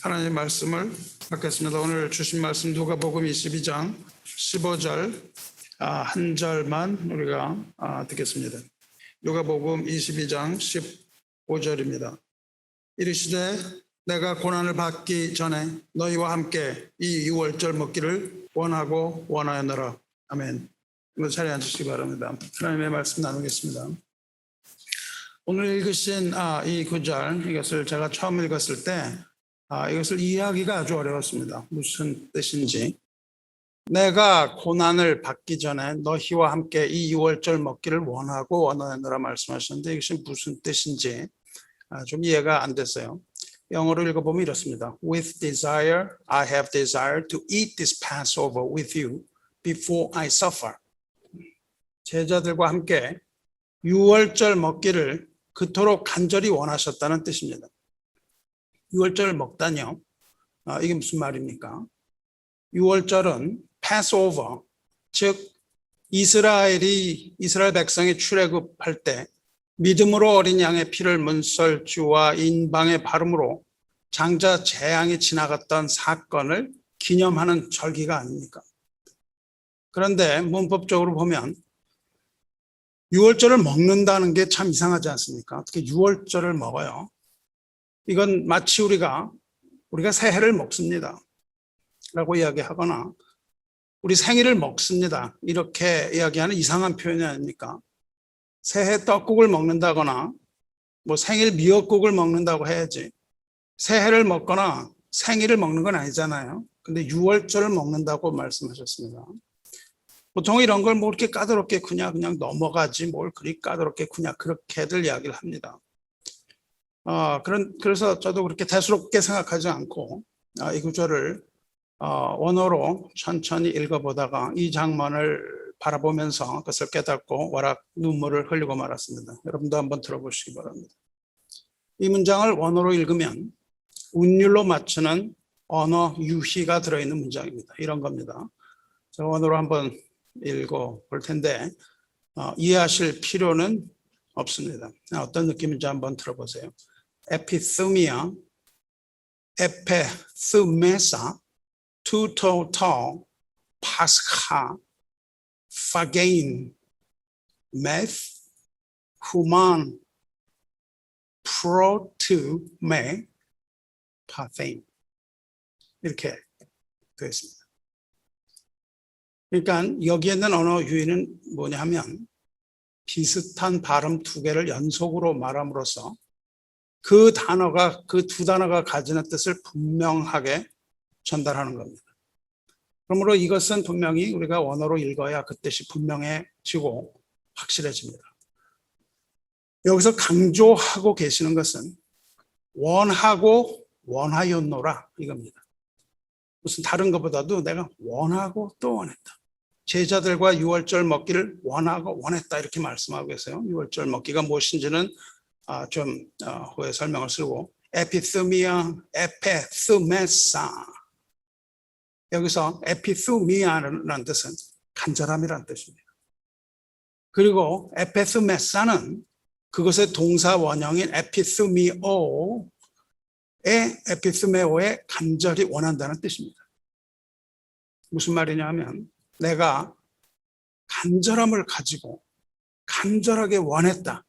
하나님의 말씀을 받겠습니다. 오늘 주신 말씀 누가복음 22장 15절 한 절만 우리가 듣겠습니다. 누가복음 22장 15절입니다. 이르시되 내가 고난을 받기 전에 너희와 함께 이 유월절 먹기를 원하고 원하였노라. 아멘. 자리에 앉으시기 바랍니다. 하나님의 말씀 나누겠습니다. 오늘 읽으신 이 구절, 이것을 제가 처음 읽었을 때 이것을 이해하기가 아주 어려웠습니다. 무슨 뜻인지. 내가 고난을 받기 전에 너희와 함께 이 유월절 먹기를 원하고 원하노라 말씀하셨는데 이것이 무슨 뜻인지 좀 이해가 안 됐어요. 영어로 읽어보면 이렇습니다. With desire, I have desire to eat this Passover with you before I suffer. 제자들과 함께 유월절 먹기를 그토록 간절히 원하셨다는 뜻입니다. 유월절을 먹다니요. 이게 무슨 말입니까? 유월절은 Passover, 즉 이스라엘 백성이 출애굽할 때 믿음으로 어린 양의 피를 문설주와 인방에 바름으로 장자 재앙이 지나갔던 사건을 기념하는 절기가 아닙니까? 그런데 문법적으로 보면 유월절을 먹는다는 게 참 이상하지 않습니까? 어떻게 유월절을 먹어요? 이건 마치 우리가 새해를 먹습니다 라고 이야기하거나 우리 생일을 먹습니다 이렇게 이야기하는 이상한 표현이 아닙니까? 새해 떡국을 먹는다거나 뭐 생일 미역국을 먹는다고 해야지 새해를 먹거나 생일을 먹는 건 아니잖아요. 근데 유월절을 먹는다고 말씀하셨습니다. 보통 이런 걸 뭐 이렇게 까다롭게 그냥 넘어가지 뭘 그리 까다롭게 그냥 그렇게들 이야기를 합니다. 그래서 저도 그렇게 대수롭게 생각하지 않고 이 구절을 원어로 천천히 읽어보다가 이 장면을 바라보면서 그것을 깨닫고 와락 눈물을 흘리고 말았습니다. 여러분도 한번 들어보시기 바랍니다. 이 문장을 원어로 읽으면 운율로 맞추는 언어 유희가 들어있는 문장입니다. 이런 겁니다. 저 원어로 한번 읽어볼 텐데 이해하실 필요는 없습니다. 어떤 느낌인지 한번 들어보세요. 에피스미아, 에페스메사, 투토토, 파스카, 파게인, 메스, 후만, 프로투메, 파페인 이렇게 되어 있습니다. 그러니까 여기에 있는 언어 유희는 뭐냐 하면 비슷한 발음 두 개를 연속으로 말함으로써 그 두 단어가 가지는 뜻을 분명하게 전달하는 겁니다. 그러므로 이것은 분명히 우리가 원어로 읽어야 그 뜻이 분명해지고 확실해집니다. 여기서 강조하고 계시는 것은 원하고 원하였노라 이겁니다. 무슨 다른 것보다도 내가 원하고 또 원했다. 제자들과 유월절 먹기를 원하고 원했다 이렇게 말씀하고 계세요. 유월절 먹기가 무엇인지는 좀 후에 설명을 쓰고 에피스미아, 에페스메사 여기서 에피스미아라는 뜻은 간절함이라는 뜻입니다. 그리고 에페스메사는 그것의 동사 원형인 에피스메오의 간절히 원한다는 뜻입니다. 무슨 말이냐 하면 내가 간절함을 가지고 간절하게 원했다.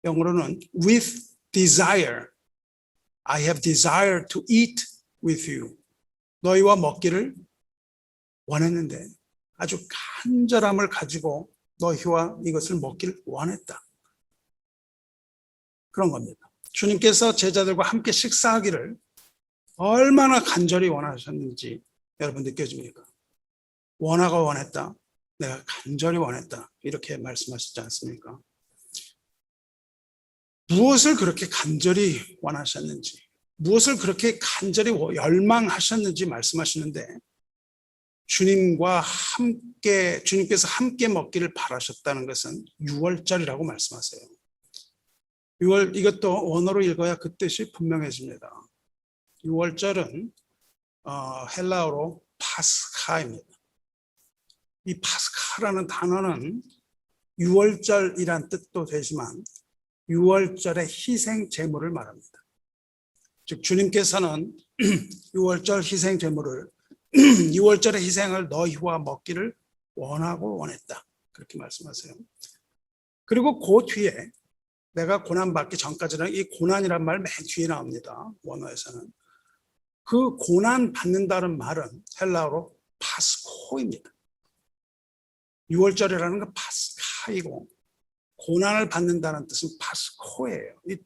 영어로는 with desire. I have desire to eat with you. 너희와 먹기를 원했는데 아주 간절함을 가지고 너희와 이것을 먹기를 원했다. 그런 겁니다. 주님께서 제자들과 함께 식사하기를 얼마나 간절히 원하셨는지 여러분 느껴집니까? 원하고 원했다. 내가 간절히 원했다. 이렇게 말씀하시지 않습니까? 무엇을 그렇게 간절히 원하셨는지, 무엇을 그렇게 간절히 열망하셨는지 말씀하시는데 주님께서 함께 먹기를 바라셨다는 것은 유월절이라고 말씀하세요. 이것도 원어로 읽어야 그 뜻이 분명해집니다. 유월절은 헬라어로 파스카입니다. 이 파스카라는 단어는 유월절이란 뜻도 되지만 유월절의 희생 제물을 말합니다. 즉 주님께서는 유월절 희생 제물을 유월절의 희생을 너희와 먹기를 원하고 원했다. 그렇게 말씀하세요. 그리고 그 뒤에 내가 고난받기 전까지는 이 고난이란 말 맨 뒤에 나옵니다. 원어에서는. 그 고난 받는다는 말은 헬라어로 파스코입니다. 유월절이라는 건 파스카이고 고난을 받는다는 뜻은 파스코예요. 이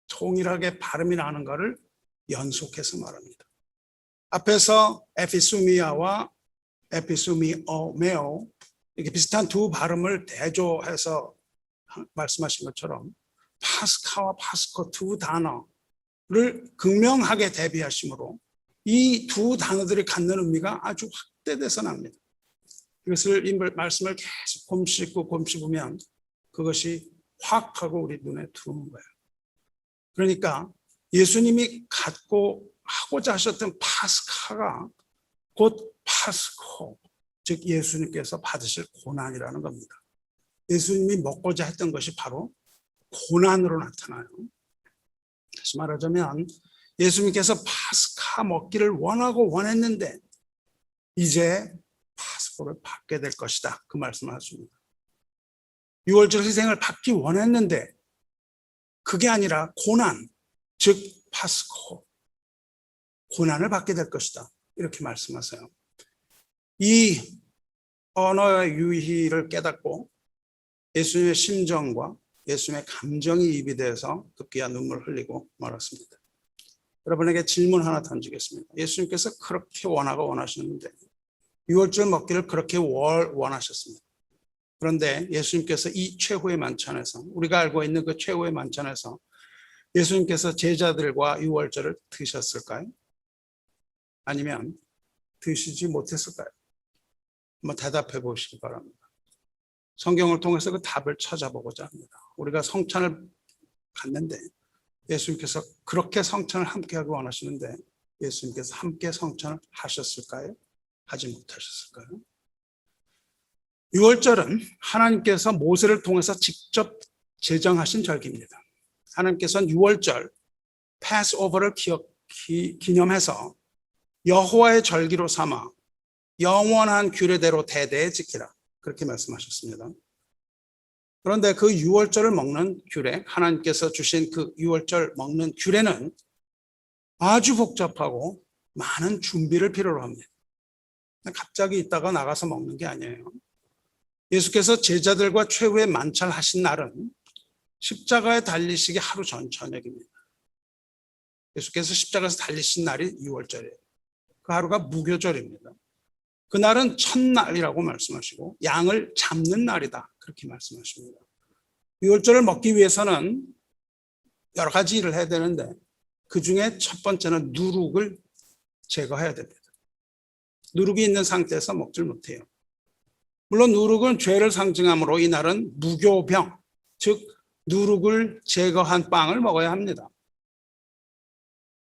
동일하게 발음이 나는 것을 연속해서 말합니다. 앞에서 에피수미아와 에피수미오메오 이렇게 비슷한 두 발음을 대조해서 말씀하신 것처럼 파스카와 파스코 두 단어를 극명하게 대비하심으로 이 두 단어들이 갖는 의미가 아주 확대돼서 납니다. 이것을 이 말씀을 계속 곰씹으면 그것이 확 하고 우리 눈에 들어오는 거예요. 그러니까 예수님이 갖고 하고자 하셨던 파스카가 곧 파스코, 즉 예수님께서 받으실 고난이라는 겁니다. 예수님이 먹고자 했던 것이 바로 고난으로 나타나요. 다시 말하자면 예수님께서 파스카 먹기를 원하고 원했는데 이제 파스코를 받게 될 것이다. 그 말씀을 하십니다. 유월절 희생을 받기 원했는데 그게 아니라 고난, 즉 파스코, 고난을 받게 될 것이다. 이렇게 말씀하세요. 이 언어의 유희를 깨닫고 예수님의 심정과 예수님의 감정이 입이 돼서 급기야 눈물을 흘리고 말았습니다. 여러분에게 질문 하나 던지겠습니다. 예수님께서 그렇게 원하고 원하셨는데 유월절 먹기를 그렇게 원하셨습니다. 그런데 예수님께서 이 최후의 만찬에서 우리가 알고 있는 그 최후의 만찬에서 예수님께서 제자들과 유월절을 드셨을까요? 아니면 드시지 못했을까요? 한번 대답해 보시기 바랍니다. 성경을 통해서 그 답을 찾아보고자 합니다. 우리가 성찬을 갖는데 예수님께서 그렇게 성찬을 함께하기 원하시는데 예수님께서 함께 성찬을 하셨을까요? 하지 못하셨을까요? 유월절은 하나님께서 모세를 통해서 직접 제정하신 절기입니다. 하나님께서는 유월절 패스오버를 기념해서 여호와의 절기로 삼아 영원한 규례대로 대대에 지키라 그렇게 말씀하셨습니다. 그런데 그 유월절을 먹는 규례, 하나님께서 주신 그 유월절 먹는 규례는 아주 복잡하고 많은 준비를 필요로 합니다. 갑자기 있다가 나가서 먹는 게 아니에요. 예수께서 제자들과 최후의 만찬을 하신 날은 십자가에 달리시기 하루 전 저녁입니다. 예수께서 십자가에서 달리신 날이 유월절이에요. 그 하루가 무교절입니다. 그날은 첫날이라고 말씀하시고 양을 잡는 날이다 그렇게 말씀하십니다. 유월절을 먹기 위해서는 여러 가지 일을 해야 되는데 그 중에 첫 번째는 누룩을 제거해야 됩니다. 누룩이 있는 상태에서 먹질 못해요. 물론 누룩은 죄를 상징하므로 이날은 무교병, 즉 누룩을 제거한 빵을 먹어야 합니다.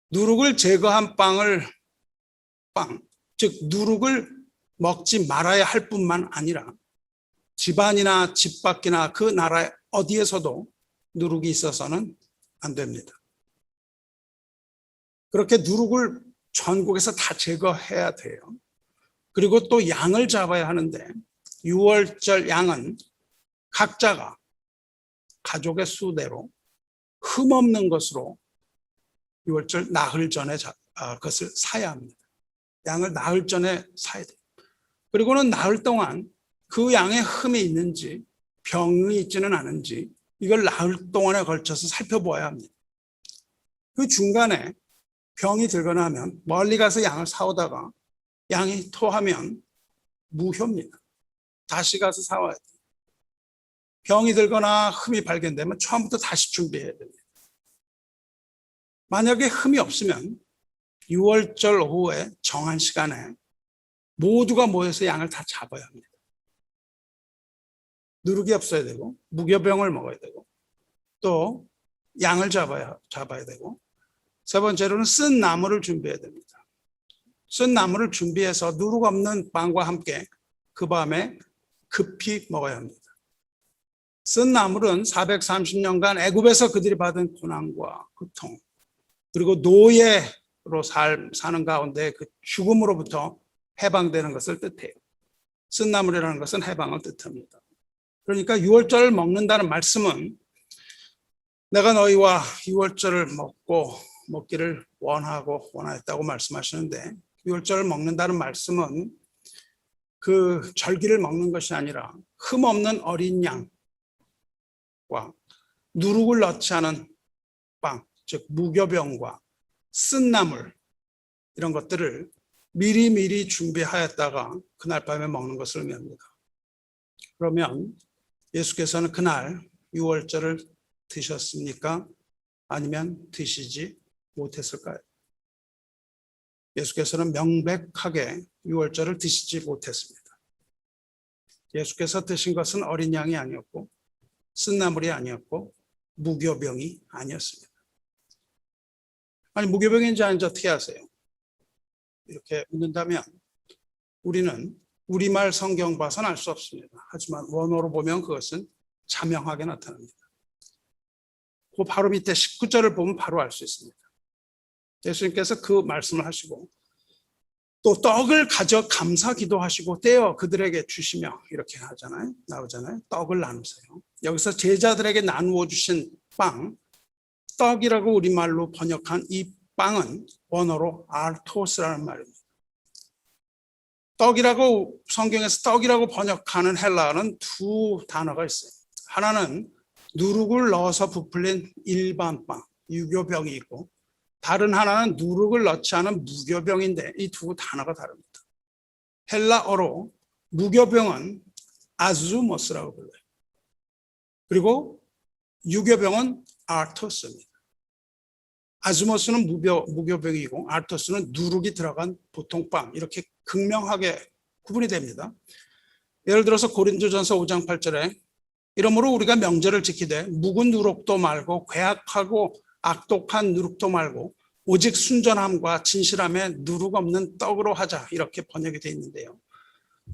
누룩을 제거한 즉 누룩을 먹지 말아야 할 뿐만 아니라 집안이나 집 밖이나 그 나라 어디에서도 누룩이 있어서는 안 됩니다. 그렇게 누룩을 전국에서 다 제거해야 돼요. 그리고 또 양을 잡아야 하는데 유월절 양은 각자가 가족의 수대로 흠없는 것으로 유월절 나흘 전에 그것을 사야 합니다. 양을 나흘 전에 사야 돼요. 그리고는 나흘 동안 그 양에 흠이 있는지 병이 있지는 않은지 이걸 나흘 동안에 걸쳐서 살펴보아야 합니다. 그 중간에 병이 들거나 하면 멀리 가서 양을 사오다가 양이 토하면 무효입니다. 다시 가서 사와야 돼요. 병이 들거나 흠이 발견되면 처음부터 다시 준비해야 됩니다. 만약에 흠이 없으면 유월절 오후에 정한 시간에 모두가 모여서 양을 다 잡아야 합니다. 누룩이 없어야 되고 무교병을 먹어야 되고 또 양을 잡아야 되고 세 번째로는 쓴 나물을 준비해야 됩니다. 쓴 나물을 준비해서 누룩 없는 빵과 함께 그 밤에 급히 먹어야 합니다. 쓴 나물은 430년간 애굽에서 그들이 받은 고난과 고통, 그리고 노예로 사는 가운데 그 죽음으로부터 해방되는 것을 뜻해요. 쓴나물이라는 것은 해방을 뜻합니다. 그러니까 유월절을 먹는다는 말씀은 내가 너희와 유월절을 먹기를 원하였다고 말씀하시는데, 유월절을 먹는다는 말씀은 그 절기를 먹는 것이 아니라 흠없는 어린 양과 누룩을 넣지 않은 빵, 즉 무교병과 쓴나물, 이런 것들을 미리미리 준비하였다가 그날 밤에 먹는 것을 의미합니다. 그러면 예수께서는 그날 유월절을 드셨습니까? 아니면 드시지 못했을까요? 예수께서는 명백하게 유월절을 드시지 못했습니다. 예수께서 드신 것은 어린 양이 아니었고 쓴나물이 아니었고 무교병이 아니었습니다. 아니, 무교병인지 아닌지 어떻게 아세요? 이렇게 묻는다면 우리는 우리말 성경 봐서는 알 수 없습니다. 하지만 원어로 보면 그것은 자명하게 나타납니다. 그 바로 밑에 19절을 보면 바로 알 수 있습니다. 예수님께서 그 말씀을 하시고 또 떡을 가져 감사 기도하시고 떼어 그들에게 주시며 이렇게 나오잖아요. 떡을 나누세요. 여기서 제자들에게 나누어 주신 빵, 떡이라고 우리말로 번역한 이 빵은 원어로 알토스라는 말입니다. 떡이라고, 성경에서 떡이라고 번역하는 헬라어는 두 단어가 있어요. 하나는 누룩을 넣어서 부풀린 일반 빵, 유교병이 있고, 다른 하나는 누룩을 넣지 않은 무교병인데 이 두 단어가 다릅니다. 헬라어로 무교병은 아즈모스라고 불러요. 그리고 유교병은 아토스입니다. 아즈모스는 무교병이고 아토스는 누룩이 들어간 보통 빵, 이렇게 극명하게 구분이 됩니다. 예를 들어서 고린도전서 5장 8절에 이러므로 우리가 명절을 지키되 묵은 누룩도 말고 괴악하고 악독한 누룩도 말고 오직 순전함과 진실함에 누룩 없는 떡으로 하자, 이렇게 번역이 되어 있는데요.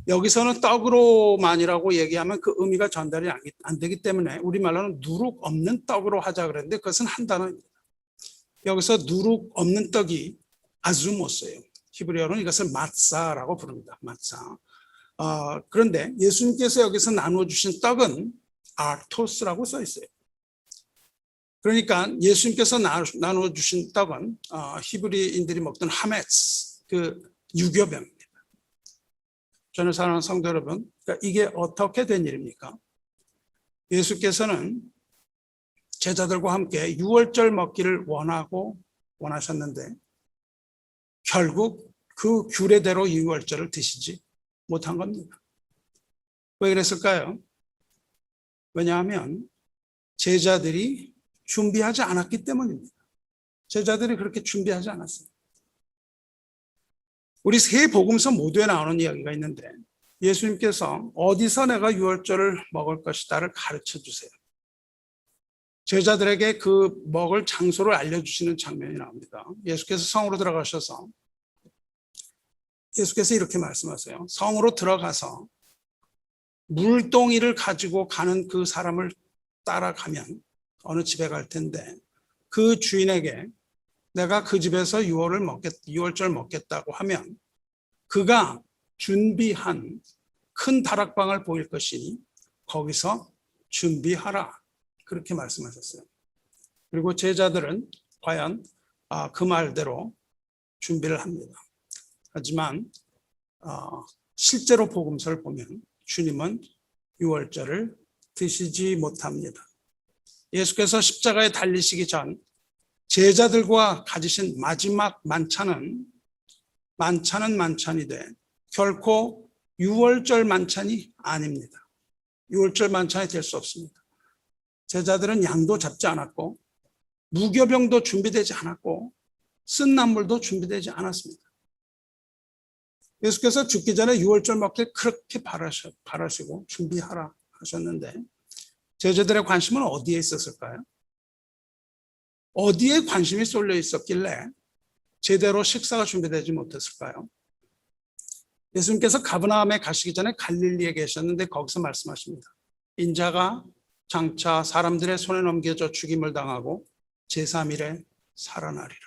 여기서는 떡으로만이라고 얘기하면 그 의미가 전달이 안 되기 때문에 우리말로는 누룩 없는 떡으로 하자 그랬는데 그것은 한 단어입니다. 여기서 누룩 없는 떡이 아즈모스예요. 히브리어로는 이것을 마사라고 부릅니다. 마사. 그런데 예수님께서 여기서 나누어 주신 떡은 아토스라고 써 있어요. 그러니까 예수님께서 나누어 주신 떡은 히브리인들이 먹던 하메츠, 그 유교병입니다. 저는 사랑하는 성도 여러분, 그러니까 이게 어떻게 된 일입니까? 예수께서는 제자들과 함께 유월절 먹기를 원하셨는데 결국 그 규례대로 유월절을 드시지 못한 겁니다. 왜 그랬을까요? 왜냐하면 제자들이 준비하지 않았기 때문입니다. 제자들이 그렇게 준비하지 않았어요. 우리 세 복음서 모두에 나오는 이야기가 있는데 예수님께서 어디서 내가 유월절을 먹을 것이다를 가르쳐 주세요. 제자들에게 그 먹을 장소를 알려주시는 장면이 나옵니다. 예수께서 성으로 들어가셔서 예수께서 이렇게 말씀하세요. 성으로 들어가서 물동이를 가지고 가는 그 사람을 따라가면 어느 집에 갈 텐데 그 주인에게 내가 그 집에서 유월절 먹겠다고 하면 그가 준비한 큰 다락방을 보일 것이니 거기서 준비하라, 그렇게 말씀하셨어요. 그리고 제자들은 과연 그 말대로 준비를 합니다. 하지만 실제로 복음서를 보면 주님은 유월절을 드시지 못합니다. 예수께서 십자가에 달리시기 전 제자들과 가지신 마지막 만찬은 만찬이되 결코 유월절 만찬이 아닙니다. 유월절 만찬이 될 수 없습니다. 제자들은 양도 잡지 않았고 무교병도 준비되지 않았고 쓴나물도 준비되지 않았습니다. 예수께서 죽기 전에 유월절 먹길 그렇게 바라시고 준비하라 하셨는데 제자들의 관심은 어디에 있었을까요? 어디에 관심이 쏠려 있었길래 제대로 식사가 준비되지 못했을까요? 예수님께서 가버나움에 가시기 전에 갈릴리에 계셨는데 거기서 말씀하십니다. 인자가 장차 사람들의 손에 넘겨져 죽임을 당하고 제3일에 살아나리라.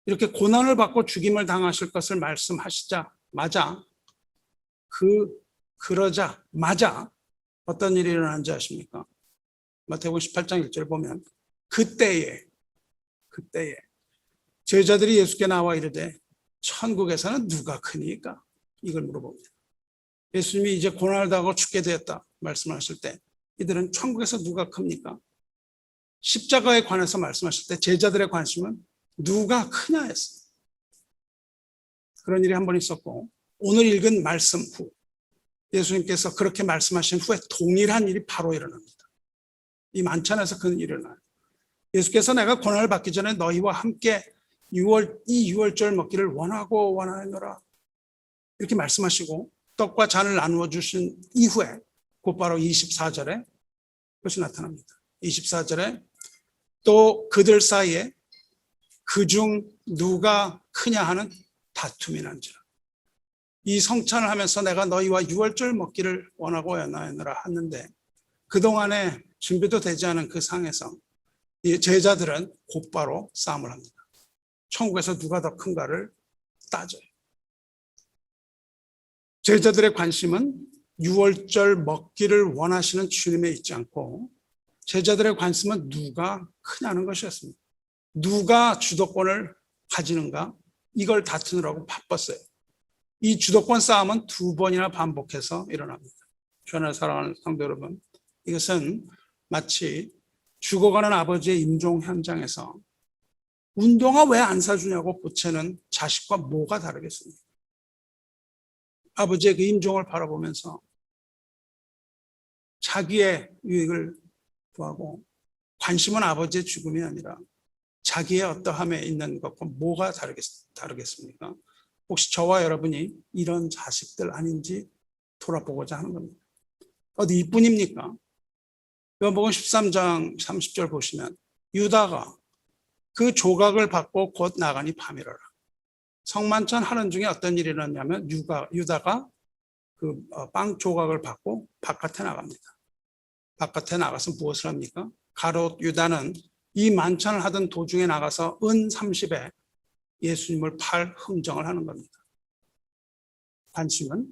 이렇게 고난을 받고 죽임을 당하실 것을 말씀하시자마자 그러자마자 어떤 일이 일어난지 아십니까? 마태복음 18장 1절 보면 그때에 제자들이 예수께 나와 이르되 천국에서는 누가 크니까? 이걸 물어봅니다. 예수님이 이제 고난을 당하고 죽게 되었다 말씀하실 때 이들은 천국에서 누가 큽니까? 십자가에 관해서 말씀하실 때 제자들의 관심은 누가 크냐 했어요. 그런 일이 한 번 있었고 오늘 읽은 말씀 후 예수님께서 그렇게 말씀하신 후에 동일한 일이 바로 일어납니다. 이 만찬에서 그 일이 일어나요. 예수께서 내가 고난을 받기 전에 너희와 함께 이 유월절 먹기를 원하노라 이렇게 말씀하시고 떡과 잔을 나누어 주신 이후에 곧바로 24절에 그것이 나타납니다. 24절에 또 그들 사이에 그중 누가 크냐 하는 다툼이 난지라. 이 성찬을 하면서 내가 너희와 유월절 먹기를 원하고 원하노라 하는데 그동안에 준비도 되지 않은 그 상에서 이 제자들은 곧바로 싸움을 합니다. 천국에서 누가 더 큰가를 따져요. 제자들의 관심은 유월절 먹기를 원하시는 주님에 있지 않고 제자들의 관심은 누가 크냐는 것이었습니다. 누가 주도권을 가지는가 이걸 다투느라고 바빴어요. 이 주도권 싸움은 2번이나 반복해서 일어납니다. 주안에 사랑하는 성도 여러분, 이것은 마치 죽어가는 아버지의 임종 현장에서 운동화 왜 안 사주냐고 보채는 자식과 뭐가 다르겠습니까? 아버지의 그 임종을 바라보면서 자기의 유익을 구하고 관심은 아버지의 죽음이 아니라 자기의 어떠함에 있는 것과 뭐가 다르겠습니까? 혹시 저와 여러분이 이런 자식들 아닌지 돌아보고자 하는 겁니다. 어디 이뿐입니까? 요한복음 13장 30절 보시면 유다가 그 조각을 받고 곧 나가니 밤이러라. 성만찬 하는 중에 어떤 일이 일어났냐면 유다가 그 빵 조각을 받고 바깥에 나갑니다. 바깥에 나가서 무엇을 합니까? 가롯 유다는 이 만찬을 하던 도중에 나가서 은 30에 예수님을 팔 흥정을 하는 겁니다. 관심은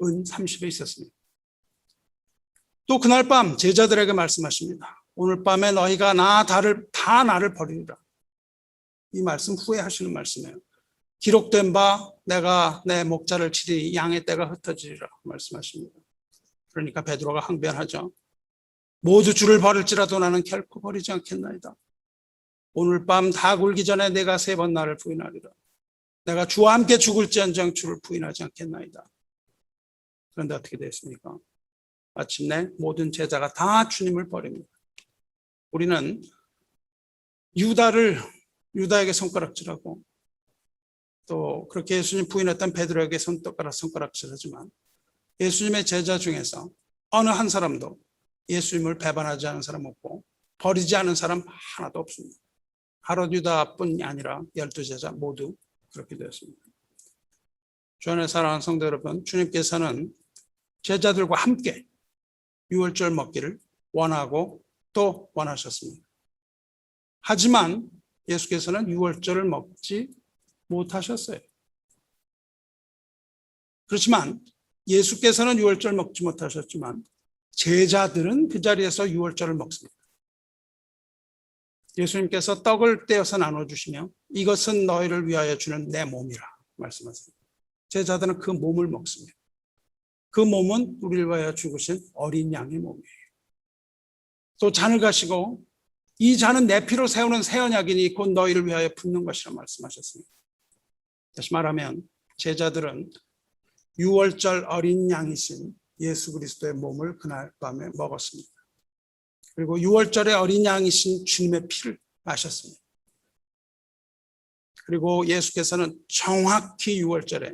은 30에 있었습니다. 또 그날 밤 제자들에게 말씀하십니다. 오늘 밤에 너희가 다 나를 버리리라. 이 말씀 후에 하시는 말씀이에요. 기록된 바 내가 내 목자를 치리니 양의 떼가 흩어지리라 말씀하십니다. 그러니까 베드로가 항변하죠. 모두 주를 버릴지라도 나는 결코 버리지 않겠나이다. 오늘 밤 다 굴기 전에 내가 3번 나를 부인하리라. 내가 주와 함께 죽을지언정 주를 부인하지 않겠나이다. 그런데 어떻게 됐습니까? 마침내 모든 제자가 다 주님을 버립니다. 우리는 유다에게 손가락질하고 또 그렇게 예수님 부인했던 베드로에게 손가락질하지만 예수님의 제자 중에서 어느 한 사람도 예수님을 배반하지 않은 사람 없고 버리지 않은 사람 하나도 없습니다. 가롯 유다뿐이 아니라 12제자 모두 그렇게 되었습니다. 주 안에 사랑하는 성도 여러분, 주님께서는 제자들과 함께 유월절 먹기를 원하고 또 원하셨습니다. 하지만 예수께서는 유월절을 먹지 못하셨어요. 그렇지만 예수께서는 유월절 먹지 못하셨지만 제자들은 그 자리에서 유월절을 먹습니다. 예수님께서 떡을 떼어서 나눠주시며 이것은 너희를 위하여 주는 내 몸이라 말씀하세요. 제자들은 그 몸을 먹습니다. 그 몸은 우리를 위하여 죽으신 어린 양의 몸이에요. 또 잔을 가시고 이 잔은 내 피로 세우는 새 언약이니 곧 너희를 위하여 붓는 것이라 말씀하셨습니다. 다시 말하면 제자들은 유월절 어린 양이신 예수 그리스도의 몸을 그날 밤에 먹었습니다. 그리고 유월절의 어린 양이신 주님의 피를 마셨습니다. 그리고 예수께서는 정확히 유월절에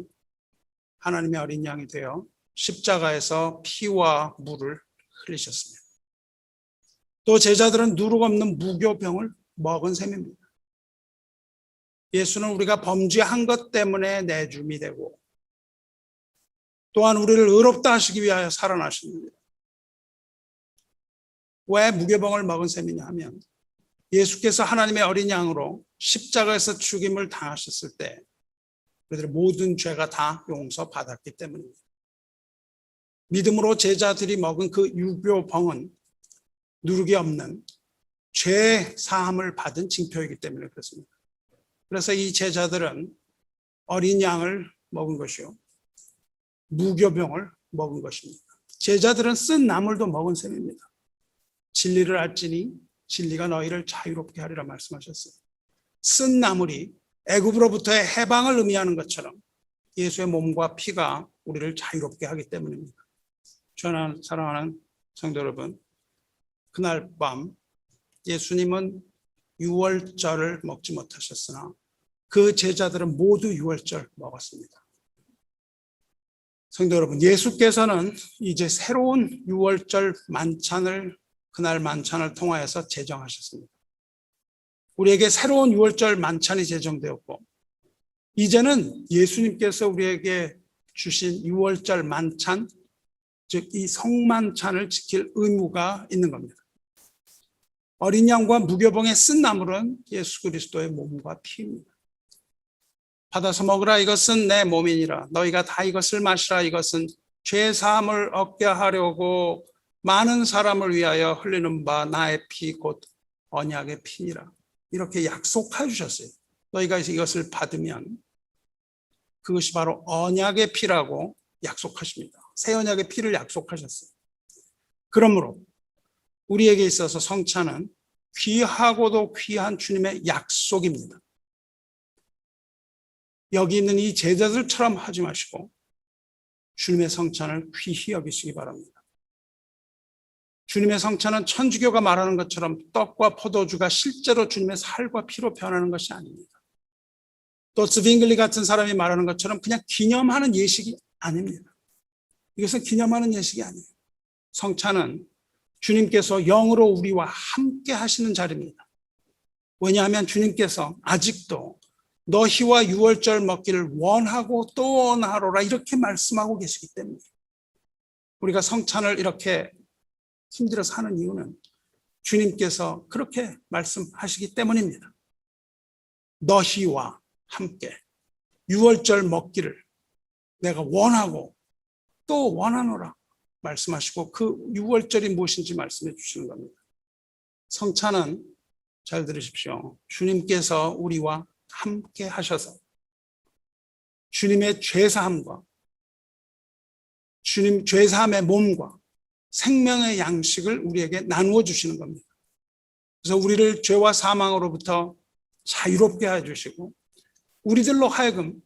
하나님의 어린 양이 되어 십자가에서 피와 물을 흘리셨습니다. 또 제자들은 누룩 없는 무교병을 먹은 셈입니다. 예수는 우리가 범죄한 것 때문에 내줌이 되고 또한 우리를 의롭다 하시기 위하여 살아나십니다. 왜 무교병을 먹은 셈이냐 하면 예수께서 하나님의 어린 양으로 십자가에서 죽임을 당하셨을 때 우리들의 모든 죄가 다 용서받았기 때문입니다. 믿음으로 제자들이 먹은 그 유교봉은 누룩이 없는 죄 사함을 받은 징표이기 때문에 그렇습니다. 그래서 이 제자들은 어린 양을 먹은 것이요, 무교병을 먹은 것입니다. 제자들은 쓴 나물도 먹은 셈입니다. 진리를 알지니 진리가 너희를 자유롭게 하리라 말씀하셨어요. 쓴 나물이 애굽으로부터의 해방을 의미하는 것처럼 예수의 몸과 피가 우리를 자유롭게 하기 때문입니다. 저는 사랑하는 성도 여러분, 그날 밤 예수님은 유월절을 먹지 못하셨으나 그 제자들은 모두 유월절 먹었습니다. 성도 여러분, 예수께서는 이제 새로운 유월절 만찬을 그날 만찬을 통하여서 제정하셨습니다. 우리에게 새로운 유월절 만찬이 제정되었고 이제는 예수님께서 우리에게 주신 유월절 만찬, 즉 이 성만찬을 지킬 의무가 있는 겁니다. 어린 양과 무교봉의 쓴 나물은 예수 그리스도의 몸과 피입니다. 받아서 먹으라, 이것은 내 몸이니라. 너희가 다 이것을 마시라. 이것은 죄 사함을 얻게 하려고 많은 사람을 위하여 흘리는 바 나의 피 곧 언약의 피니라. 이렇게 약속해 주셨어요. 너희가 이것을 받으면 그것이 바로 언약의 피라고 약속하십니다. 새 언약의 피를 약속하셨어요. 그러므로 우리에게 있어서 성찬은 귀하고도 귀한 주님의 약속입니다. 여기 있는 이 제자들처럼 하지 마시고 주님의 성찬을 귀히 여기시기 바랍니다. 주님의 성찬은 천주교가 말하는 것처럼 떡과 포도주가 실제로 주님의 살과 피로 변하는 것이 아닙니다. 또 스빙글리 같은 사람이 말하는 것처럼 그냥 기념하는 예식이 아닙니다. 이것은 기념하는 예식이 아니에요. 성찬은 주님께서 영으로 우리와 함께 하시는 자리입니다. 왜냐하면 주님께서 아직도 너희와 유월절 먹기를 원하고 또 원하노라 이렇게 말씀하고 계시기 때문에 우리가 성찬을 이렇게 힘들어서 하는 이유는 주님께서 그렇게 말씀하시기 때문입니다. 너희와 함께 유월절 먹기를 내가 원하고 또 원하노라 말씀하시고 그 유월절이 무엇인지 말씀해 주시는 겁니다. 성찬은 잘 들으십시오. 주님께서 우리와 함께 하셔서 주님의 죄사함과 주님 죄사함의 몸과 생명의 양식을 우리에게 나누어 주시는 겁니다. 그래서 우리를 죄와 사망으로부터 자유롭게 해주시고 우리들로 하여금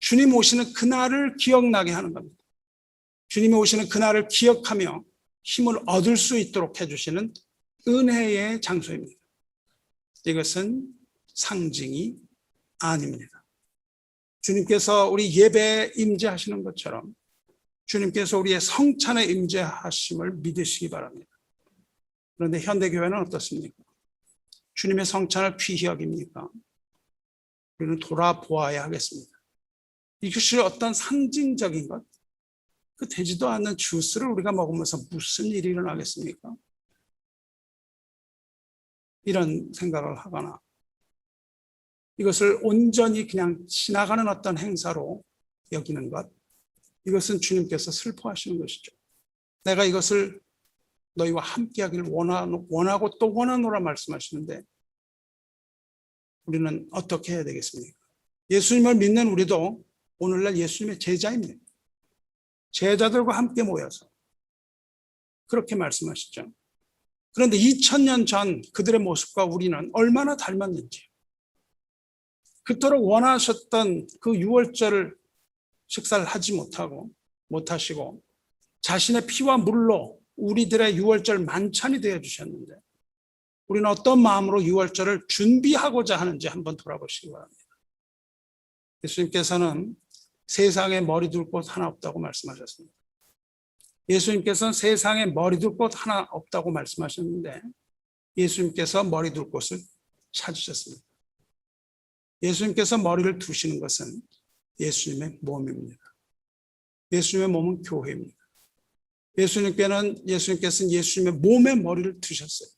주님 오시는 그날을 기억나게 하는 겁니다. 주님이 오시는 그날을 기억하며 힘을 얻을 수 있도록 해주시는 은혜의 장소입니다. 이것은 상징이 아닙니다. 주님께서 우리 예배에 임재하시는 것처럼 주님께서 우리의 성찬에 임재하심을 믿으시기 바랍니다. 그런데 현대교회는 어떻습니까? 주님의 성찬을 귀히 여깁니까? 우리는 돌아보아야 하겠습니다. 이것이 어떤 상징적인 것, 그 되지도 않는 주스를 우리가 먹으면서 무슨 일이 일어나겠습니까? 이런 생각을 하거나 이것을 온전히 그냥 지나가는 어떤 행사로 여기는 것, 이것은 주님께서 슬퍼하시는 것이죠. 내가 이것을 너희와 함께 하기를 원하고 또 원하노라 말씀하시는데 우리는 어떻게 해야 되겠습니까? 예수님을 믿는 우리도 오늘날 예수님의 제자입니다. 제자들과 함께 모여서 그렇게 말씀하시죠. 그런데 2000년 전 그들의 모습과 우리는 얼마나 닮았는지, 그토록 원하셨던 그 유월절을 식사를 하지 못하시고 자신의 피와 물로 우리들의 유월절 만찬이 되어주셨는데 우리는 어떤 마음으로 유월절을 준비하고자 하는지 한번 돌아보시기 바랍니다. 예수님께서는 세상에 머리 둘 곳 하나 없다고 말씀하셨습니다. 예수님께서는 세상에 머리 둘 곳 하나 없다고 말씀하셨는데 예수님께서 머리 둘 곳을 찾으셨습니다. 예수님께서 머리를 두시는 것은 예수님의 몸입니다. 예수님의 몸은 교회입니다. 예수님께서는 예수님의 몸에 머리를 두셨어요.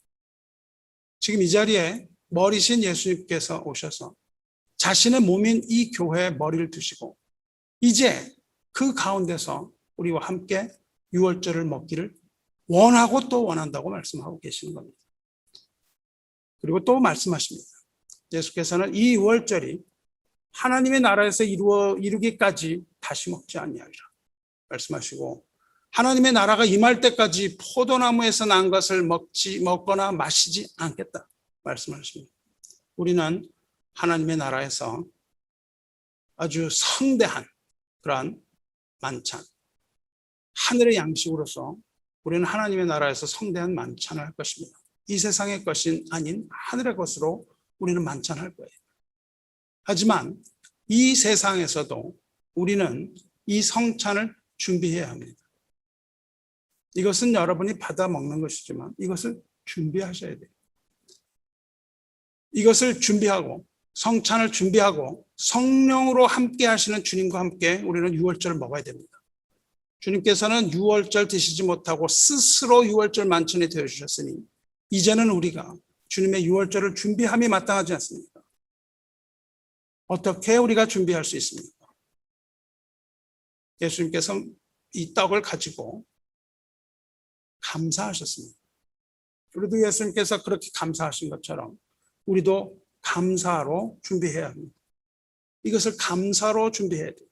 지금 이 자리에 머리신 예수님께서 오셔서 자신의 몸인 이 교회에 머리를 두시고 이제 그 가운데서 우리와 함께 유월절을 먹기를 원하고 또 원한다고 말씀하고 계시는 겁니다. 그리고 또 말씀하십니다. 예수께서는 이 유월절이 하나님의 나라에서 이루기까지 다시 먹지 아니하리라 말씀하시고, 하나님의 나라가 임할 때까지 포도나무에서 난 것을 먹거나 마시지 않겠다 말씀하십니다. 우리는 하나님의 나라에서 아주 성대한 그러한 만찬, 하늘의 양식으로서 우리는 하나님의 나라에서 성대한 만찬을 할 것입니다. 이 세상의 것이 아닌 하늘의 것으로 우리는 만찬할 거예요. 하지만 이 세상에서도 우리는 이 성찬을 준비해야 합니다. 이것은 여러분이 받아 먹는 것이지만 이것을 준비하셔야 돼요. 이것을 준비하고 성찬을 준비하고 성령으로 함께 하시는 주님과 함께 우리는 유월절을 먹어야 됩니다. 주님께서는 유월절 드시지 못하고 스스로 유월절 만찬이 되어주셨으니 이제는 우리가 주님의 유월절을 준비함이 마땅하지 않습니까? 어떻게 우리가 준비할 수 있습니까? 예수님께서 이 떡을 가지고 감사하셨습니다. 우리도 예수님께서 그렇게 감사하신 것처럼 우리도 감사로 준비해야 합니다. 이것을 감사로 준비해야 돼요.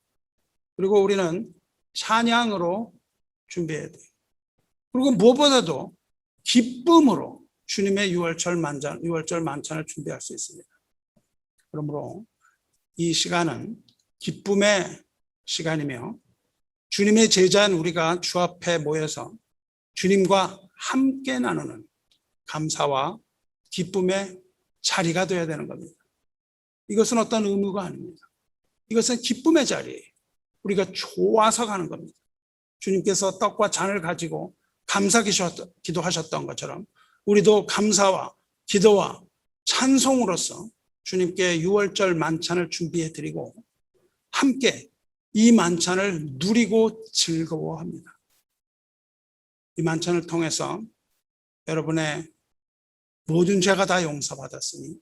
그리고 우리는 찬양으로 준비해야 돼요. 그리고 무엇보다도 기쁨으로 주님의 유월절 만찬을 준비할 수 있습니다. 그러므로 이 시간은 기쁨의 시간이며 주님의 제자인 우리가 주 앞에 모여서 주님과 함께 나누는 감사와 기쁨의 자리가 되어야 되는 겁니다. 이것은 어떤 의무가 아닙니다. 이것은 기쁨의 자리예요. 우리가 좋아서 가는 겁니다. 주님께서 떡과 잔을 가지고 감사 기도하셨던 것처럼 우리도 감사와 기도와 찬송으로서 주님께 유월절 만찬을 준비해 드리고 함께 이 만찬을 누리고 즐거워합니다. 이 만찬을 통해서 여러분의 모든 죄가 다 용서받았으니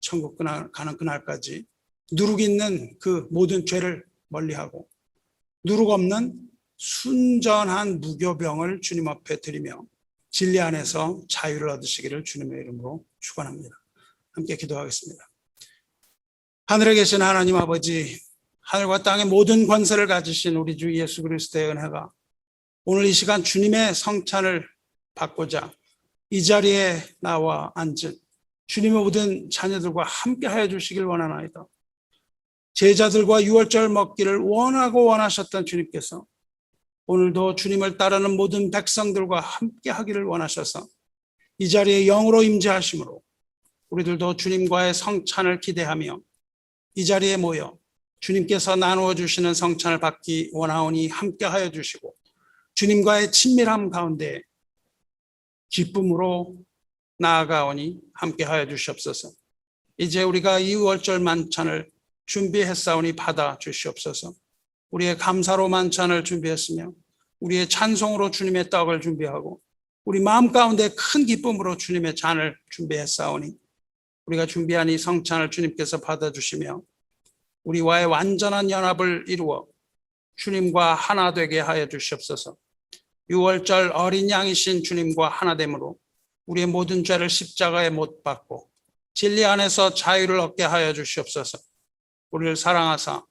천국 가는 그날까지 누룩 있는 그 모든 죄를 멀리하고 누룩 없는 순전한 무교병을 주님 앞에 드리며 진리 안에서 자유를 얻으시기를 주님의 이름으로 축원합니다. 함께 기도하겠습니다. 하늘에 계신 하나님 아버지, 하늘과 땅의 모든 권세를 가지신 우리 주 예수 그리스도의 은혜가 오늘 이 시간 주님의 성찬을 받고자 이 자리에 나와 앉은 주님의 모든 자녀들과 함께 하여 주시길 원하나이다. 제자들과 유월절 먹기를 원하고 원하셨던 주님께서 오늘도 주님을 따르는 모든 백성들과 함께 하기를 원하셔서 이 자리에 영으로 임재하심으로 우리들도 주님과의 성찬을 기대하며 이 자리에 모여 주님께서 나누어 주시는 성찬을 받기 원하오니 함께 하여 주시고 주님과의 친밀함 가운데 기쁨으로 나아가오니 함께 하여 주시옵소서. 이제 우리가 이 유월절 만찬을 준비했사오니 받아 주시옵소서. 우리의 감사로 만찬을 준비했으며 우리의 찬송으로 주님의 떡을 준비하고 우리 마음 가운데 큰 기쁨으로 주님의 잔을 준비했사오니 우리가 준비한 이 성찬을 주님께서 받아주시며 우리와의 완전한 연합을 이루어 주님과 하나 되게 하여 주시옵소서. 유월절 어린 양이신 주님과 하나됨으로 우리의 모든 죄를 십자가에 못 박고 진리 안에서 자유를 얻게 하여 주시옵소서. 우리를 사랑하사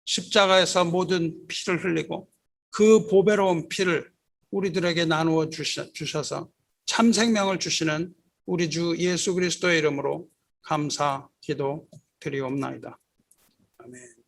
십자가에서 모든 피를 흘리고 그 보배로운 피를 우리들에게 나누어 주셔서 참 생명을 주시는 우리 주 예수 그리스도의 이름으로 감사 기도 드리옵나이다. 아멘.